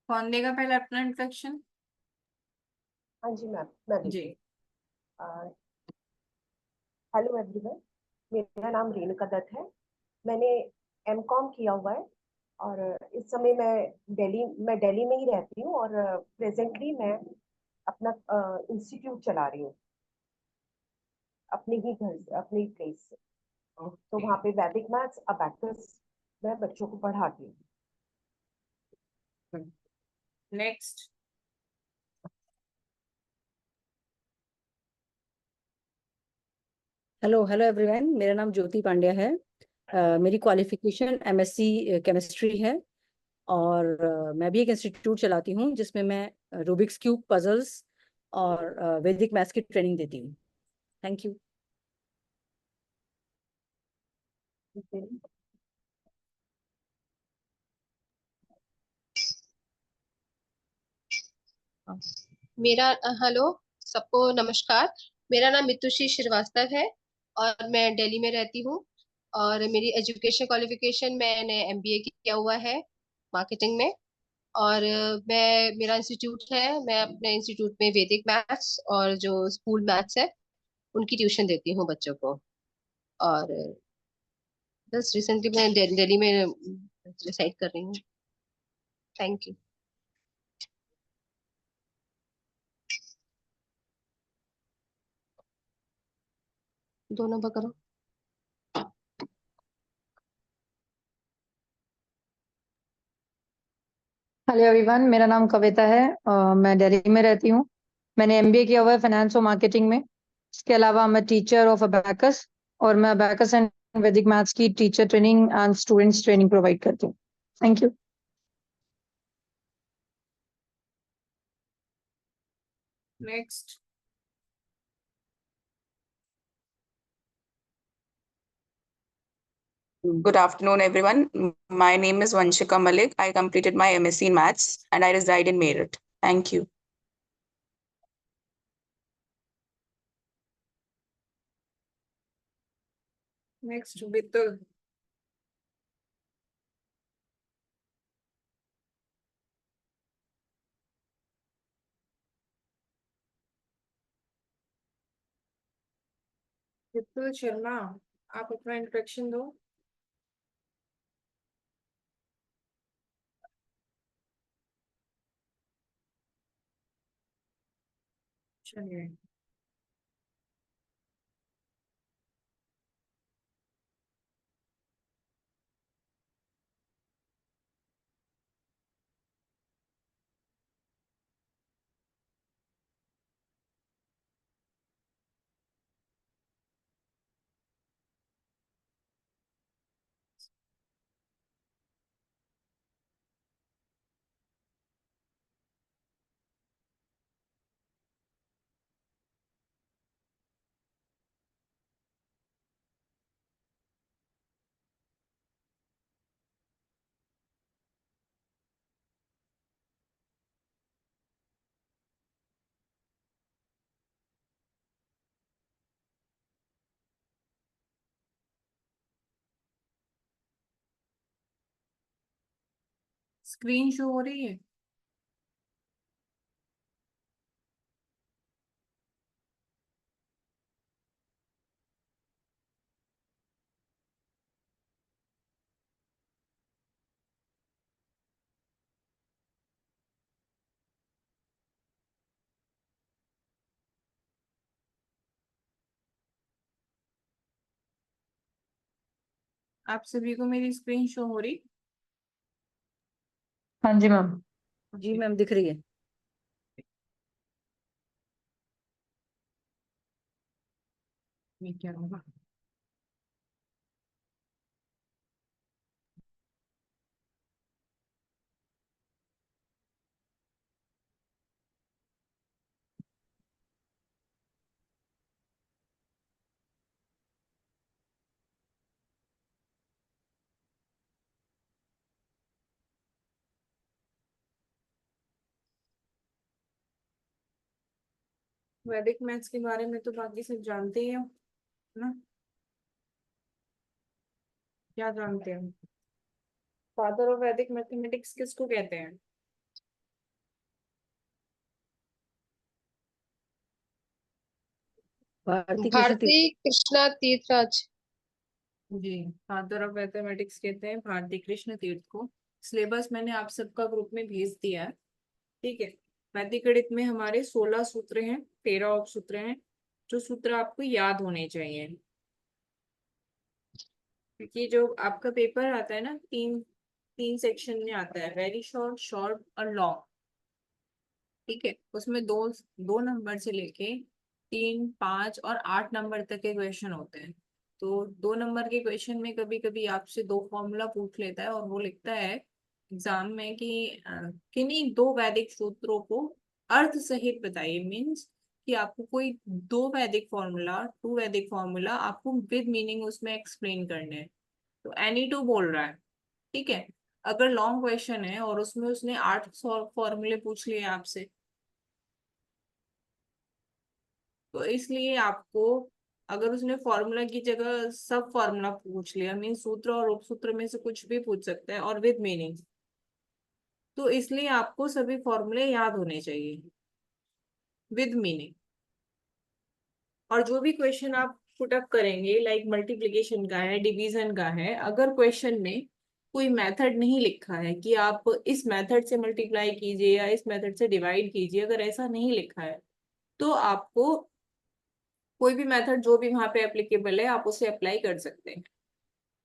कौन देगा पहले अपना इंट्रोडक्शन? हाँ जी मैम, मैं जी। देती हूँ। हेलो एवरीवन, मेरा नाम रेणुका दत्त है। मैंने एमकॉम किया हुआ है और इस समय मैं दिल्ली में ही रहती हूँ और प्रेजेंटली मैं अपना इंस्टीट्यूट चला रही हूँ अपने ही घर से, अपने ही प्लेस से। तो वहाँ पे वैदिक मैथ्स अबैकस मैं बच्चों को पढ़ाती हूँ। नेक्स्ट। हेलो हेलो एवरीवन, मेरा नाम ज्योति पांड्या है। मेरी क्वालिफिकेशन एमएससी केमिस्ट्री है और मैं भी एक इंस्टीट्यूट चलाती हूँ जिसमें मैं रूबिक्स क्यूब पजल्स और वैदिक मैथ्स की ट्रेनिंग देती हूँ। Thank you. मेरा हेलो सबको नमस्कार। मेरा नाम मितुश्री श्रीवास्तव है और मैं दिल्ली में रहती हूँ। और मेरी एजुकेशन क्वालिफिकेशन, मैंने एमबीए किया हुआ है मार्केटिंग में। और मेरा इंस्टीट्यूट है, मैं अपने इंस्टीट्यूट में वैदिक मैथ्स और जो स्कूल मैथ्स है उनकी ट्यूशन देती हूँ बच्चों को। और बस रिसेंटली मैं दिल्ली में रिसाइड कर रही हूँ। Thank you. दो नंबर करो। हेलो एवरीवन, मेरा नाम कविता है। मैं दिल्ली में रहती हूँ। मैंने एमबीए किया हुआ है फाइनेंस और मार्केटिंग में। इसके अलावा मैं टीचर ऑफ अबैकस और मैं अबैकस एंड वैदिक मैथ्स की teacher training and students training provide करती हूँ। Thank you. Next. Good afternoon, everyone. My name is Vanshika Malik. I completed my MSc in Maths and I reside in Meerut. Thank you. Next Vitul. Vitul Sharma, आप अपना introduction दो। चलिए। Screen show हो रही है? आप सभी को मेरी स्क्रीन शो हो रही? हाँ जी मैम। जी मैम, दिख रही है। ये क्या होगा? वैदिक मैथ्स के बारे में तो बाकी सब जानते ही हो ना? क्या जानते हो? फादर ऑफ वैदिक मैथमेटिक्स किसको कहते हैं? भारती कृष्ण भारती कृष्णा तीर्थराज। जी, फादर ऑफ मैथमेटिक्स कहते हैं भारती कृष्ण तीर्थ को। सिलेबस मैंने आप सबका ग्रुप में भेज दिया है, ठीक है। वैदिक गणित में हमारे 16 सूत्र हैं, 13 उप सूत्र हैं, जो सूत्र आपको याद होने चाहिए, क्योंकि जो आपका पेपर आता है ना, तीन तीन सेक्शन में आता है, वेरी शॉर्ट, शॉर्ट और लॉन्ग, ठीक है। उसमें दो दो नंबर से लेके 3, 5 और 8 नंबर तक के क्वेश्चन होते हैं। तो 2 नंबर के क्वेश्चन में कभी कभी आपसे 2 फॉर्मूला पूछ लेता है, और वो लिखता है एग्जाम में कि किन्हीं 2 वैदिक सूत्रों को अर्थ सहित बताइए। मीन्स कि आपको कोई 2 वैदिक फॉर्मूला, 2 वैदिक फॉर्मूला आपको विद मीनिंग उसमें एक्सप्लेन करने हैं। तो एनी टू बोल रहा है, ठीक है। अगर लॉन्ग क्वेश्चन है और उसमें उसने 8 फॉर्मूले पूछ लिए आपसे, तो इसलिए आपको, अगर उसने फॉर्मूला की जगह सब फॉर्मूला पूछ लिया, मीन सूत्र और उपसूत्र में से कुछ भी पूछ सकता है और विद मीनिंग, तो इसलिए आपको सभी फॉर्मूले याद होने चाहिए विद मीनिंग। और जो भी क्वेश्चन आप पुटअप करेंगे, लाइक मल्टीप्लिकेशन का है, डिवीजन का है, अगर क्वेश्चन में कोई मेथड नहीं लिखा है कि आप इस मेथड से मल्टीप्लाई कीजिए या इस मेथड से डिवाइड कीजिए, अगर ऐसा नहीं लिखा है, तो आपको कोई भी मेथड जो भी वहां पे एप्लीकेबल है, आप उसे अप्लाई कर सकते हैं।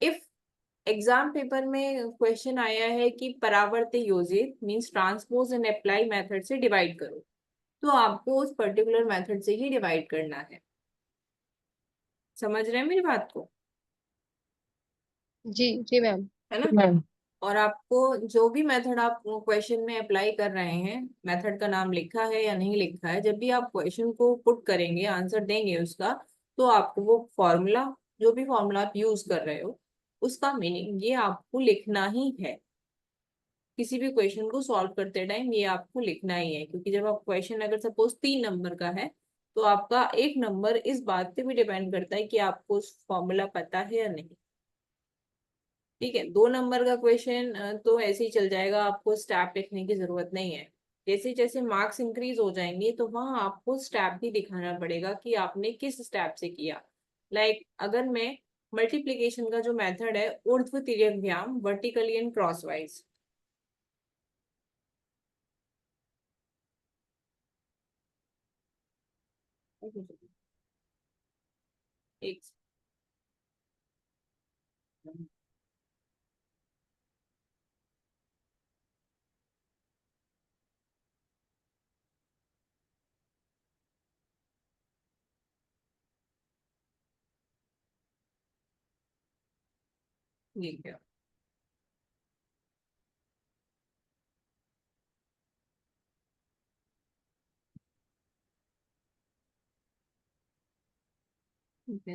इफ एग्जाम पेपर में क्वेश्चन आया है कि परावर्त योजित means transpose and apply method से डिवाइड करो, तो आपको उस पर्टिकुलर मेथड से ही डिवाइड करना है। समझ रहे हैं मेरी बात को? जी जी मैम। है ना? मैम और आपको जो भी मेथड आप क्वेश्चन में अप्लाई कर रहे हैं, मेथड का नाम लिखा है या नहीं लिखा है, जब भी आप क्वेश्चन को पुट करेंगे, आंसर देंगे उसका, तो आपको वो फॉर्मूला, जो भी फॉर्मूला आप यूज कर रहे हो, उसका मीनिंग ये आपको लिखना ही है। किसी भी क्वेश्चन को सॉल्व करते टाइम ये आपको लिखना ही है, क्योंकि जब आप क्वेश्चन अगर सपोज 3 नंबर का है, तो आपका 1 नंबर इस बात पे भी डिपेंड करता है कि आपको उस फॉर्मूला पता है या नहीं, ठीक है। 2 नंबर का क्वेश्चन तो ऐसे ही चल जाएगा, आपको स्टेप लिखने की जरूरत नहीं है। जैसे जैसे मार्क्स इंक्रीज हो जाएंगे, तो वहां आपको स्टेप भी दिखाना पड़ेगा कि आपने किस स्टेप से किया। लाइक अगर मैं मल्टीप्लीकेशन का जो मेथड है, ऊर्ध्व तिर्यक व्याम, वर्टिकली एंड क्रॉसवाइज, एक ठीक है, ठीक है,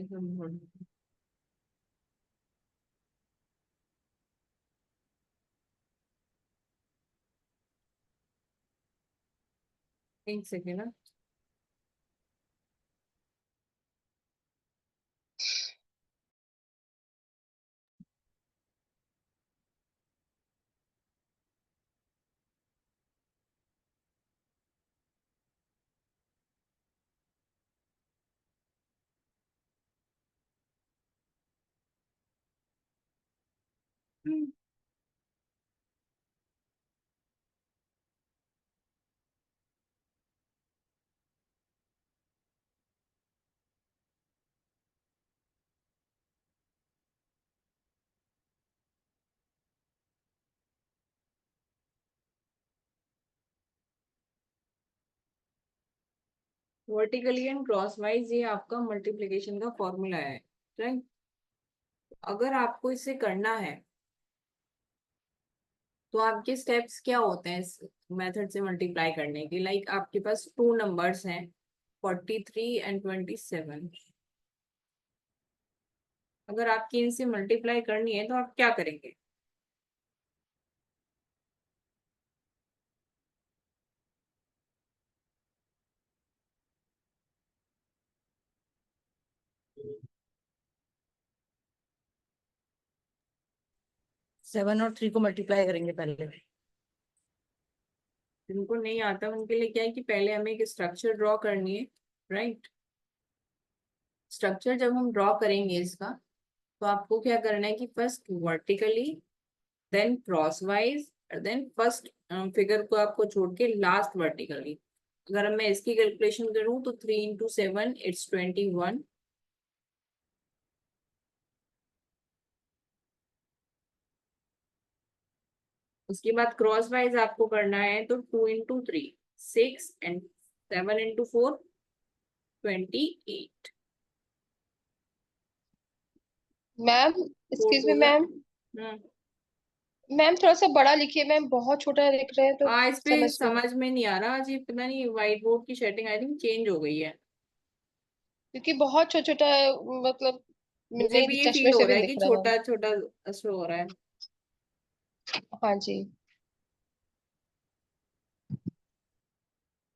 एक सेकेंड ना। वर्टिकली एंड क्रॉसवाइज ये आपका मल्टीप्लिकेशन का फॉर्मूला है, राइट। अगर आपको इसे करना है, तो आपके स्टेप्स क्या होते हैं इस मेथड से मल्टीप्लाई करने के? लाइक आपके पास 2 नंबर्स हैं, 43 एंड 27। अगर आपकी इनसे मल्टीप्लाई करनी है, तो आप क्या करेंगे? सेवन और 3 को मल्टीप्लाई करेंगे पहले। जिनको नहीं आता उनके लिए क्या है कि पहले हमें एक स्ट्रक्चर ड्रॉ करनी है, राइट। स्ट्रक्चर जब हम ड्रॉ करेंगे इसका, तो आपको क्या करना है कि first vertically, then crosswise, और देन फर्स्ट फिगर को आपको छोड़ के लास्ट वर्टिकली। अगर मैं इसकी कैलकुलेशन करूं तो 3 into 7 इट्स 21। उसके बाद क्रॉस वाइज आपको करना है तो 2 into 3 6, and 7 into 4 28। Ma'am, for excuse me to जा। मैम, मैम थोड़ा सा बड़ा लिखिए मैम, बहुत छोटा लिख रहे हैं तो इस पे समझ में समझ में नहीं आ रहा जी, पता नहीं व्हाइट बोर्ड की सेटिंग आई थिंक चेंज हो गई है। क्योंकि बहुत छोटा छोटा है, मतलब मुझे मेरे भी ये चश्मे फील हो से भी रहा है दिख कि रहा है मैम। छोटा छोटा शो हो रहा है। हाँ जी।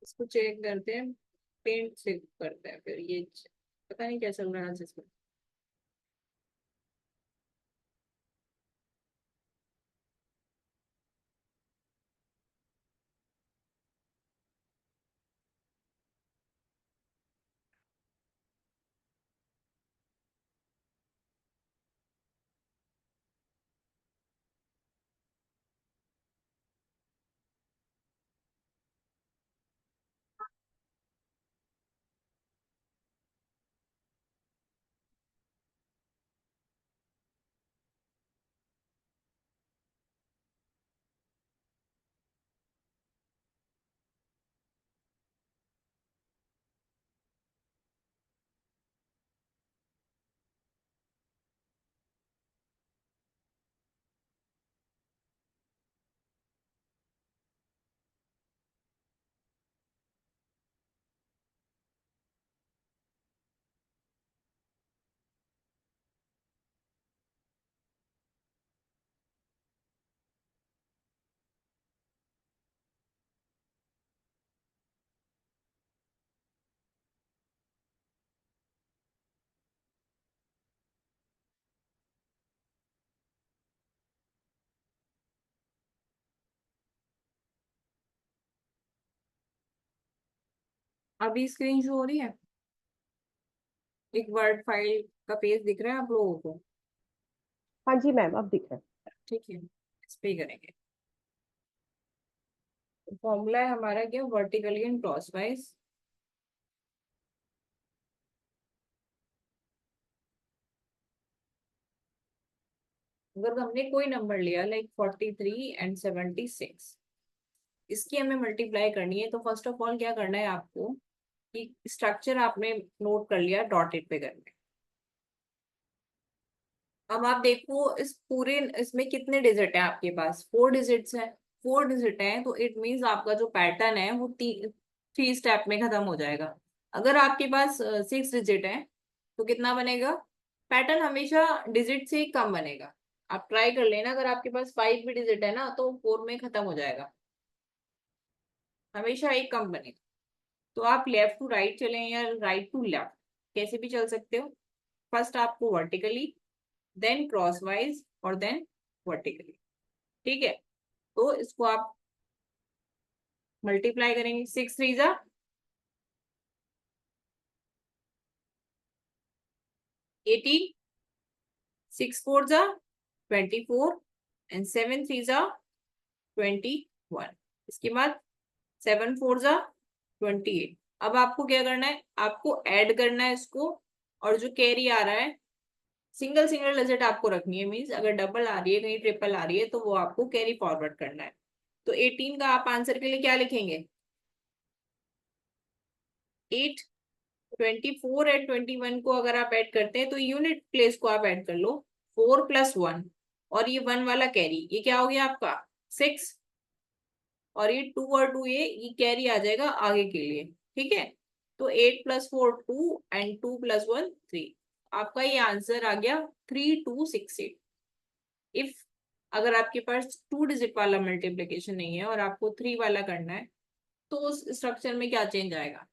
इसको चेक करते हैं, पेंट से करते हैं फिर ये। पता नहीं क्या चल रहा है आज इसमें। अभी स्क्रीन शो हो रही है, एक वर्ड फाइल का पेज दिख रहा है आप लोगों को? हाँ जी मैम, अब दिख रहा है। ठीक है, इस पे ही करेंगे। फॉर्मूला है हमारा क्या, वर्टिकली एंड क्रॉस वाइज। अगर हमने कोई नंबर लिया लाइक 43 एंड 76, इसकी हमें मल्टीप्लाई करनी है, तो फर्स्ट ऑफ ऑल क्या करना है आपको कि स्ट्रक्चर आपने नोट कर लिया डॉटेड फिगर में। अब आप देखो इस पूरे इसमें कितने डिजिट है आपके पास, 4 डिजिट्स है। 4 डिजिट है तो इट मीन्स आपका जो पैटर्न है वो 3 स्टेप में खत्म हो जाएगा। अगर आपके पास 6 डिजिट है तो कितना बनेगा? पैटर्न हमेशा डिजिट से ही कम बनेगा। आप ट्राई कर लेना, अगर आपके पास 5 भी डिजिट है ना तो 4 में खत्म हो जाएगा, हमेशा एक कम बनेगा। तो आप लेफ्ट टू राइट चलें या राइट टू लेफ्ट, कैसे भी चल सकते हो। फर्स्ट आपको वर्टिकली, देन क्रॉस वाइज, और देन वर्टिकली। ठीक है, तो इसको आप मल्टीप्लाई करेंगे। 6 3 जा 18, 6 4 जा 24, एंड 7 3 जा 21। इसके बाद 7 4 जा 28। अब आपको क्या करना है, आपको ऐड करना है इसको, और जो कैरी आ रहा है सिंगल सिंगल डिजिट आपको रखनी है, मीन्स अगर डबल आ रही है कहीं ट्रिपल आ रही है तो वो आपको कैरी फॉरवर्ड करना है। तो 18 का आप आंसर के लिए क्या लिखेंगे? 8। 24 एंड 21 को अगर आप ऐड करते हैं तो यूनिट प्लेस को आप ऐड कर लो, 4 + 1, और ये 1 वाला कैरी, ये क्या हो गया आपका 6, और ये 2 और 2 ये कैरी आ जाएगा आगे के लिए। ठीक है, तो 8 + 4 2, एंड 2 + 1 3। आपका ये आंसर आ गया 3268। इफ अगर आपके पास 2 डिजिट वाला मल्टीप्लीकेशन नहीं है और आपको 3 वाला करना है, तो उस स्ट्रक्चर में क्या चेंज आएगा?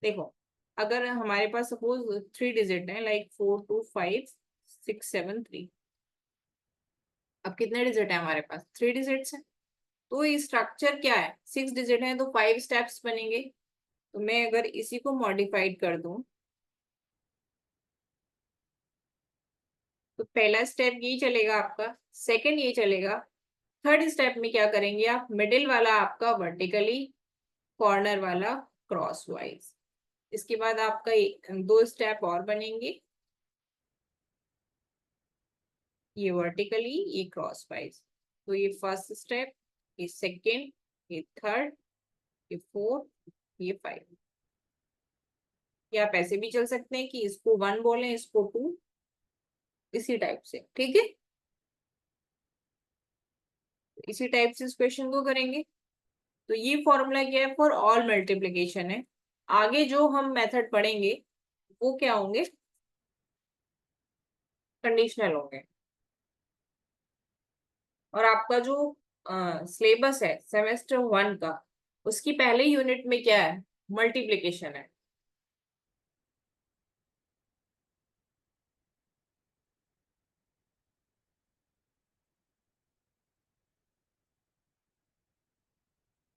देखो, अगर हमारे पास सपोज 3 डिजिट है लाइक 4 2 5 6 7 3, अब कितने डिजिट है हमारे पास? 3 डिजिट्स है। तो ये स्ट्रक्चर क्या है, 6 डिजिट है तो 5 स्टेप्स बनेंगे। तो मैं अगर इसी को मॉडिफाइड कर दूं तो पहला स्टेप ये चलेगा आपका, सेकंड ये चलेगा, थर्ड स्टेप में क्या करेंगे आप, मिडिल वाला आपका वर्टिकली, कॉर्नर वाला क्रॉस वाइज। इसके बाद आपका दो स्टेप और बनेंगे, ये वर्टिकली, ये क्रॉस वाइज। तो ये फर्स्ट स्टेप, ये सेकंड, ये थर्ड, ये फोर्थ, ये फाइव। या आप ऐसे भी चल सकते हैं कि इसको 1 बोलें, इसको 2, इसी टाइप से, ठीक है। इसी टाइप से इस क्वेश्चन को करेंगे। तो ये फॉर्मूला क्या है, फॉर ऑल मल्टीप्लीकेशन है। आगे जो हम मेथड पढ़ेंगे वो क्या होंगे, कंडीशनल होंगे। और आपका जो सिलेबस है सेमेस्टर 1 का, उसकी पहले यूनिट में क्या है, मल्टीप्लीकेशन है।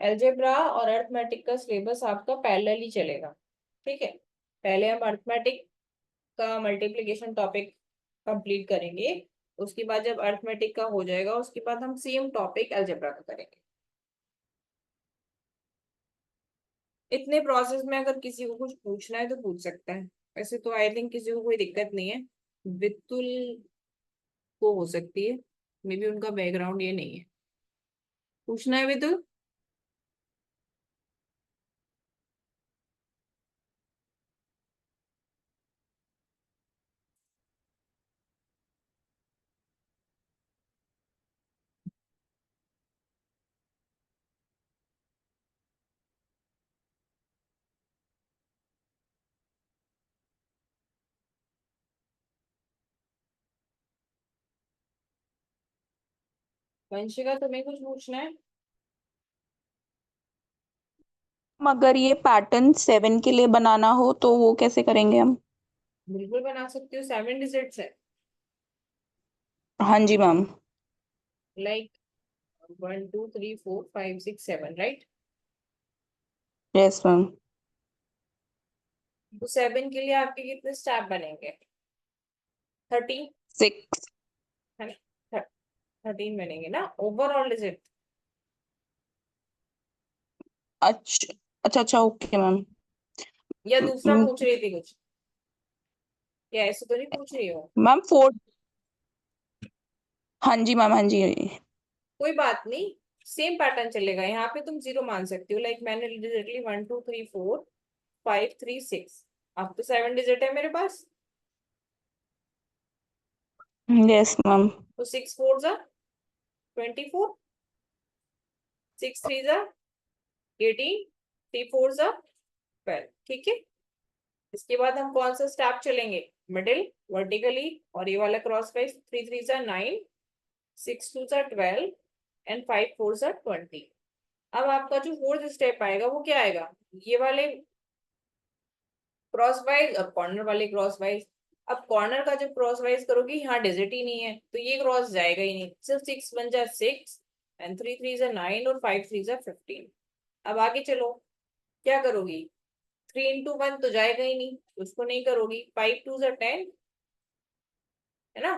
अलजेब्रा और अरिथमेटिक का सिलेबस आपका पैरेलली चलेगा, ठीक है। पहले हम अरिथमेटिक का मल्टीप्लिकेशन टॉपिक कंप्लीट करेंगे, उसके बाद जब अरिथमेटिक का हो जाएगा उसके बाद हम सेम टॉपिक अलजेब्रा का करेंगे। इतने प्रोसेस में अगर किसी को कुछ पूछना है तो पूछ सकता है। वैसे तो आई थिंक किसी को कोई दिक्कत नहीं है, वितुल को हो सकती है, मे बी उनका बैकग्राउंड ये नहीं है। पूछना है वितुल? वंशिका तुम्हें कुछ पूछना है? अगर ये पैटर्न 7 के लिए बनाना हो तो वो कैसे करेंगे हम? बिल्कुल बना सकती हो, 7 डिजिट्स है। हाँ जी ma'am. Like 1 2 3 4 5 6 7, right. Yes ma'am. तो 7 के लिए आपके कितने स्टेप बनेंगे, 30 6। है ना, 13 बनेंगे ना ओवरऑल डिजिट। अच्छा अच्छा अच्छा, ओके मैम। या दूसरा पूछ रही थी कुछ, या ऐसे तो नहीं पूछ रही हो? मैम 4। हाँ जी मैम, हाँ जी। कोई बात नहीं, सेम पैटर्न चलेगा। यहाँ पे तुम 0 मान सकती हो, लाइक मैंने डिजिटली 1 2 3 4 5 3 6, अब तो 7 डिजिट है मेरे पास। Yes ma'am. तो 6 4 जा 24, 6 3 जा 18, 3 4 जा 12, ठीक है। इसके बाद हम कौन सा स्टेप चलेंगे, मिडिल, वर्टिकली, और ये वाला क्रॉस वाइज। 3 3 जा 9, 6 2 जा 12 एंड 5 4 जा 20। अब आपका जो फोर्थ स्टेप आएगा वो क्या आएगा, ये वाले क्रॉस वाइज और कॉर्नर वाले क्रॉस वाइज। अब कॉर्नर का जब क्रॉस वाइज करोगे यहाँ डिजिट ही नहीं है तो ये क्रॉस जाएगा ही नहीं, सिर्फ 6 बन जा 6 एंड 3 3 जा 9 और 5 3 जा 15। अब आगे चलो, क्या करोगी, 3 इंटू 1 तो जाएगा ही नहीं, उसको नहीं करोगी। 5 2 जा 10, है ना।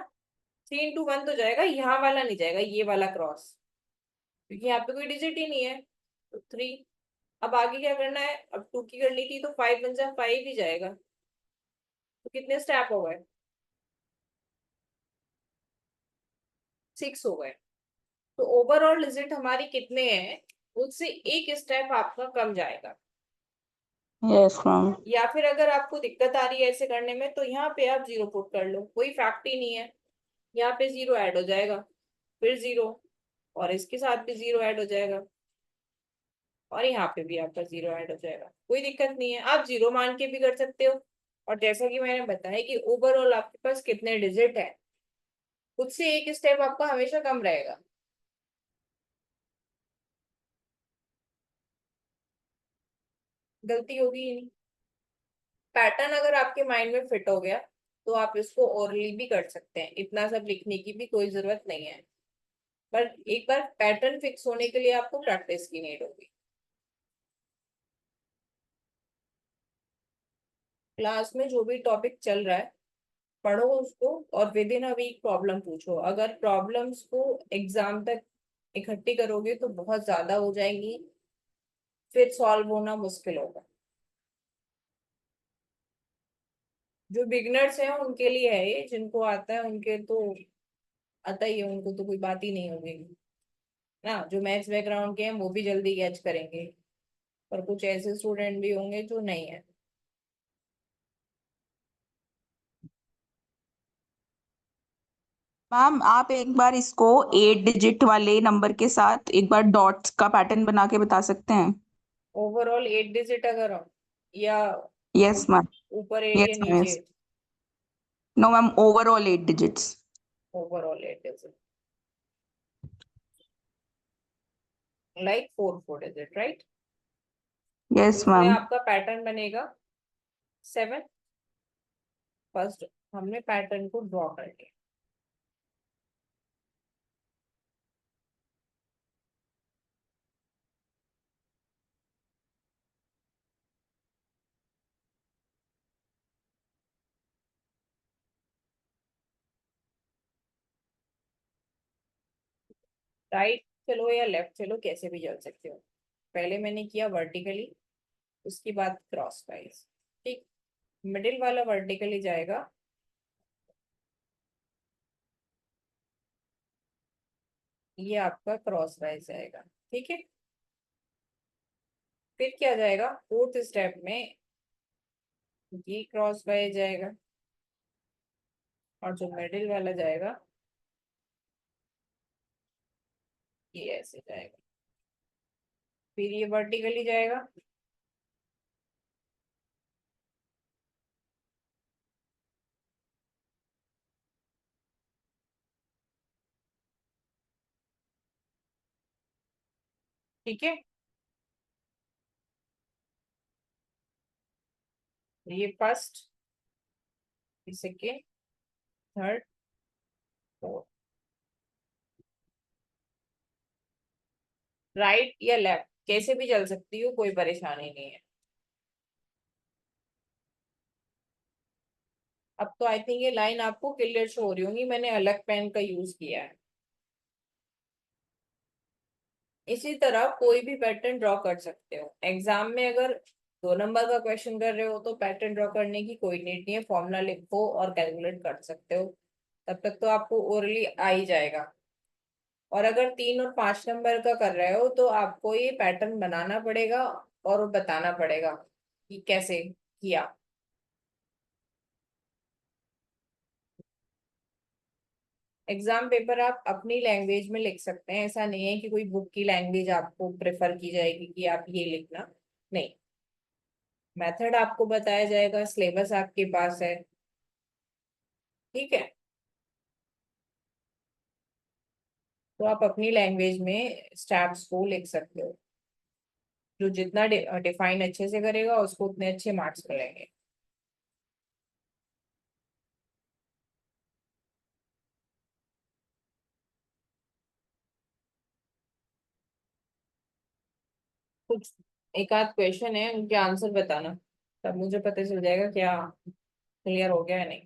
3 इंटू 1 तो जाएगा, यहाँ वाला नहीं जाएगा, ये वाला क्रॉस, क्योंकि यहाँ पे कोई डिजिट ही नहीं है। तो 3। अब आगे क्या करना है, अब 2 की करनी थी तो 5 बन जा 5 ही जाएगा। तो कितने स्टेप हो गए, 6 हो गए। तो ओवरऑल डिजिट हमारी कितने हैं, उससे एक स्टेप आपका कम जाएगा। Yes ma'am. या फिर अगर आपको दिक्कत आ रही है ऐसे करने में तो यहाँ पे आप 0 पुट कर लो, कोई फैक्ट ही नहीं है। यहाँ पे 0 ऐड हो जाएगा, फिर 0, और इसके साथ भी 0 ऐड हो जाएगा, और यहाँ पे भी आपका 0 ऐड हो जाएगा। कोई दिक्कत नहीं है, आप 0 मान के भी कर सकते हो। और जैसा कि मैंने बताया कि ओवरऑल आपके पास कितने डिजिट है, उससे एक स्टेप आपका हमेशा कम रहेगा। गलती होगी ही नहीं। पैटर्न अगर आपके माइंड में फिट हो गया तो आप इसको ओरली भी कर सकते हैं, इतना सब लिखने की भी कोई जरूरत नहीं है। पर एक बार पैटर्न फिक्स होने के लिए आपको प्रैक्टिस की नीड होगी। क्लास में जो भी टॉपिक चल रहा है पढ़ो उसको, और within a week problem पूछो। अगर प्रॉब्लम्स को एग्जाम तक इकट्ठी करोगे तो बहुत ज्यादा हो जाएंगी, फिर सॉल्व होना मुश्किल होगा। जो बिगनर्स हैं उनके लिए है ये, जिनको आता है उनके तो आता ही है, उनको तो कोई बात ही नहीं होगी ना। जो मैथ्स बैकग्राउंड के हैं वो भी जल्दी कैच करेंगे, पर कुछ ऐसे स्टूडेंट भी होंगे जो नहीं है। मैम आप एक बार इसको 8 डिजिट वाले नंबर के साथ एक बार डॉट्स का पैटर्न बना के बता सकते हैं? ओवरऑल 8 डिजिट अगर हो, या यस मैम। ऊपर 8 या यस मैम, नीचे? Yes. No ma'am, overall 8 digits. Overall 8 digit, like 4 4 digit, right? तो यस इसमें मैम। आपका पैटर्न बनेगा 7। फर्स्ट हमने पैटर्न को ड्रॉ कर लिया। राइट चलो या लेफ्ट चलो, कैसे भी चल सकते हो। पहले मैंने किया वर्टिकली, उसके बाद क्रॉस वाइज। ठीक, मिडिल वाला वर्टिकली जाएगा, ये आपका क्रॉस वाइज जाएगा। ठीक है, फिर क्या जाएगा फोर्थ स्टेप में, ये क्रॉस वाइज जाएगा, और जो मिडिल वाला जाएगा ये ऐसे जाएगा, फिर ये वर्टिकली जाएगा, ठीक है। ये first, second, third, fourth. Right या लेफ्ट कैसे भी चल सकती हो, कोई परेशानी नहीं है। अब तो आई थिंक ये लाइन आपको क्लियर शो हो रही होंगी, मैंने अलग पेन का यूज किया है। इसी तरह कोई भी पैटर्न ड्रॉ कर सकते हो। एग्जाम में अगर 2 नंबर का क्वेश्चन कर रहे हो तो पैटर्न ड्रॉ करने की कोई नीड नहीं है, फॉर्मूला लिखो और कैलकुलेट कर सकते हो, तब तक तो आपको ओरली आ ही जाएगा। और अगर 3 और 5 नंबर का कर रहे हो तो आपको ये पैटर्न बनाना पड़ेगा और बताना पड़ेगा कि कैसे किया। एग्जाम पेपर आप अपनी लैंग्वेज में लिख सकते हैं, ऐसा नहीं है कि कोई बुक की लैंग्वेज आपको प्रेफर की जाएगी कि आप ये लिखना। नहीं, मेथड आपको बताया जाएगा, सिलेबस आपके पास है। ठीक है, तो आप अपनी लैंग्वेज में स्टेप्स को लिख सकते हो। जो जितना डिफाइन अच्छे से करेगा उसको उतने अच्छे मार्क्स मिलेंगे। कुछ एक आध क्वेश्चन है, उनके आंसर बताना, तब मुझे पता चल जाएगा क्या क्लियर हो गया है नहीं।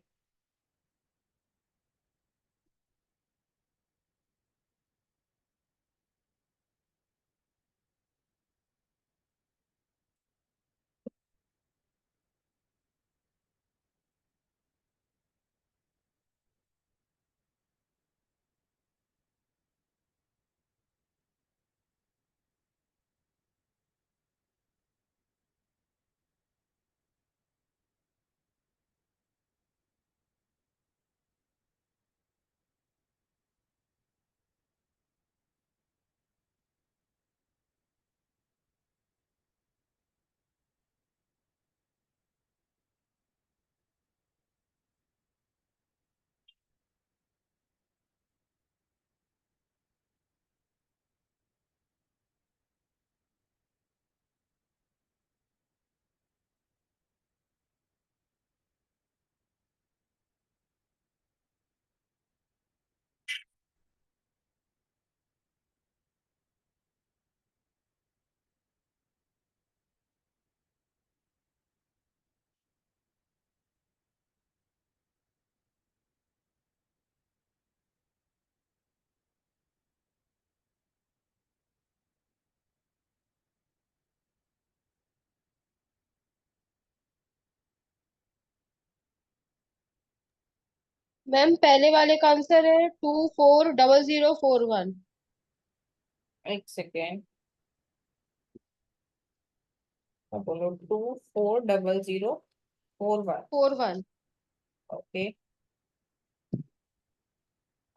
मैम पहले वाले का आंसर है 240041। एक सेकेंड, बोलो 240041। 41। ओके,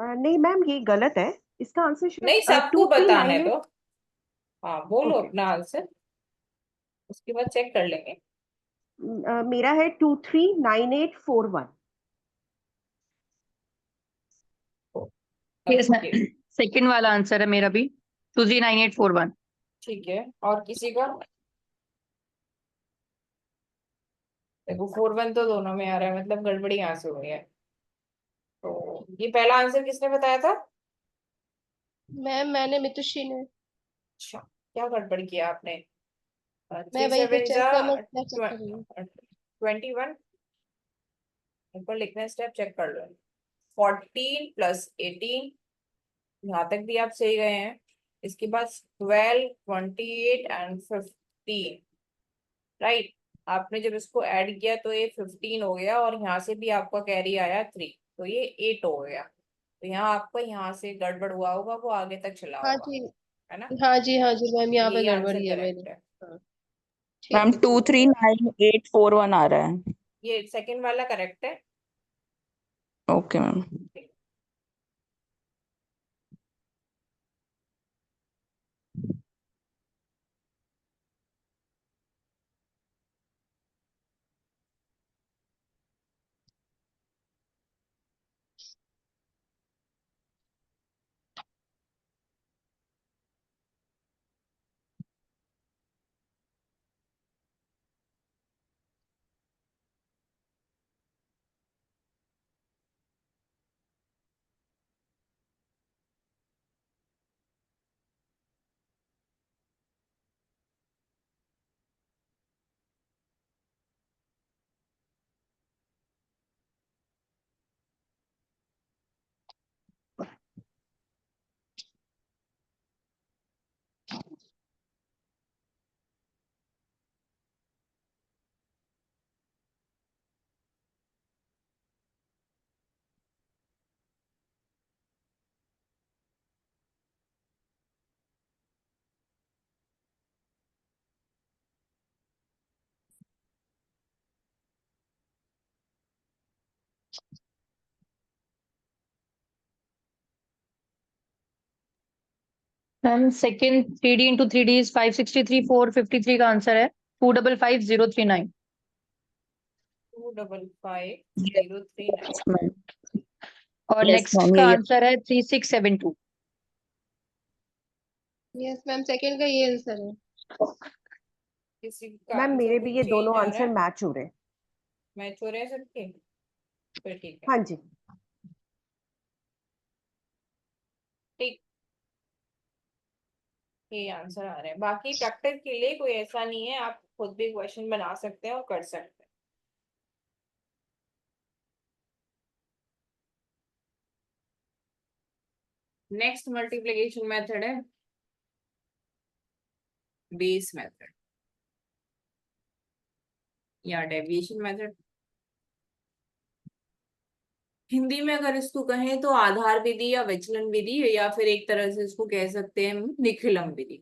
नहीं मैम, ये गलत है। इसका आंसर नहीं शायद सबको टू थ्री बताने नाइन दो। एट हाँ बोलो ओके। अपना आंसर, उसके बाद चेक कर लेंगे। मेरा है 239841। यस ओके, सेकंड वाला आंसर है मेरा भी 239841। ठीक है। और किसी का? देखो 41 तो दोनों में आ रहा है, मतलब गड़बड़ी यहाँ से हुई है। तो ये पहला आंसर किसने बताया था? मैम मैंने मितुश्री ने। अच्छा, क्या गड़बड़ किया आपने? मैं थ्री वही तो सेवन चेक जा कर, मैं चेक कर रही हूँ। 21, ऊपर लिखना स्टेप चेक कर लो। 14 + 18, यहाँ तक भी आप सही गए हैं। इसके बाद 12, 28 एंड 15, राइट। आपने जब इसको ऐड किया तो ये 15 हो गया, और यहाँ से भी आपका कैरी आया 3, तो ये 8 हो गया। तो यहाँ आपका यहाँ से गड़बड़ हुआ होगा, वो आगे तक चला हाँ होगा, जी। है ना? हाँ जी, हाँ जी मैम, तो यहाँ पे यही आंसर गड़बड़ी है मेरी। करेक्ट है। हाँ। मैम ठीक है, टू ठीक थ्री है। नाइन एट फोर वन आ रहा है। ये सेकंड वाला करेक्ट है। Okay ma'am. Ma'am second 3D into 3D is 563, 453 का आंसर है 255039। 255039। Yes ma'am. और यस नेक्स्ट मैम का यही आंसर है 3672। यस मैम, सेकंड का ये आंसर है। किसी का मैम आंसर मेरे कुछ भी ये चेंज दोनों आ रहा आंसर है? मैच हो रहे हैं। मैच हो रहे हैं सबके? फिर ठीक है। हाँ जी। ठीक, ये आंसर आ रहे हैं। बाकी प्रैक्टिस के लिए कोई ऐसा नहीं है, आप खुद भी क्वेश्चन बना सकते हैं और कर सकते हैं। नेक्स्ट मल्टीप्लिकेशन मेथड है बेस मेथड या डेविएशन मेथड। हिंदी में अगर इसको कहें तो आधार विधि या विचलन विधि, या फिर एक तरह से इसको कह सकते हैं हम निखिलम विधि।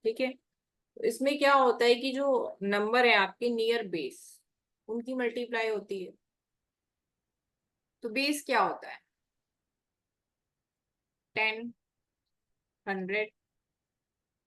ठीक है, तो इसमें क्या होता है कि जो नंबर है आपके नियर बेस, उनकी मल्टीप्लाई होती है। तो बेस क्या होता है? 10, 100,